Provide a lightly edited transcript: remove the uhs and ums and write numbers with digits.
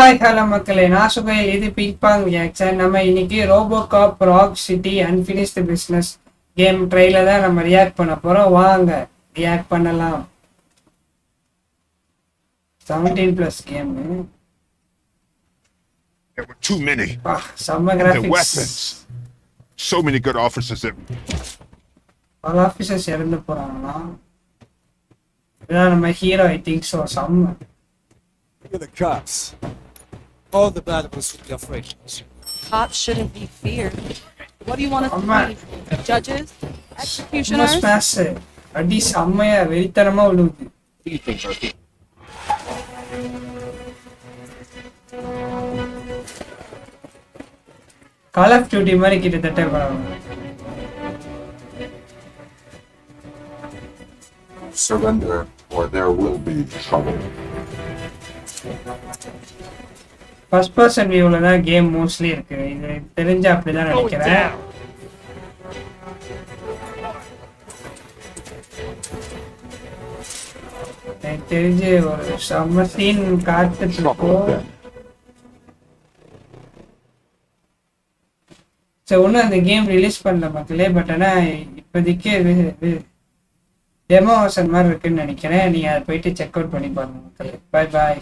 Hi hello மக்களே, நான் சுகைல். இது பிக்பாங் ரியாக்ஷன். நம்ம இன்னைக்கு RoboCop rock city unfinished business game trailer தான் நம்ம ரியாக்ட் பண்ண போகிறோம். வாங்க ரியாக்ட் பண்ணலாம். 17+ game. There were too many. செம்ம The graphics. weapons. So many good officers that பல ஆஃபீஸர்ஸ் இறந்து போகிறாங்களா? இதான் நம்ம ஹீரோ. I think so. செம்ம. Look at the cops. All the bad ones should be afraid. Cops shouldn't be feared. What do you want us Amma. to be? Judges? சும்மா Executioners? Smash. அடி செம்மையா வெறித்தனமா விழுவுது. What do you think, Murphy? Call of Duty மாதிரி கிட்டத்தட்ட பரவாயில்ல. Surrender, or there will be trouble. First person வியூவில் தான் கேம் மோஸ்ட்லி இருக்கு. இது தெரிஞ்ச அப்படிதான் நினைக்கிறேன். எனக்கு தெரிஞ்சு ஒரு செம்ம சீன் காத்துட்டு இருக்கோம். சரி, ஒன்றும் அந்த கேம் ரிலீஸ் பண்ணல மக்களே. பட் ஆனால் இப்போதைக்கு இது டெமோ ஆப்ஷன் மாதிரி இருக்குன்னு நினைக்கிறேன். நீங்கள் அதை போயிட்டு செக் அவுட் பண்ணி பாருங்க மக்களே. பாய் பாய்.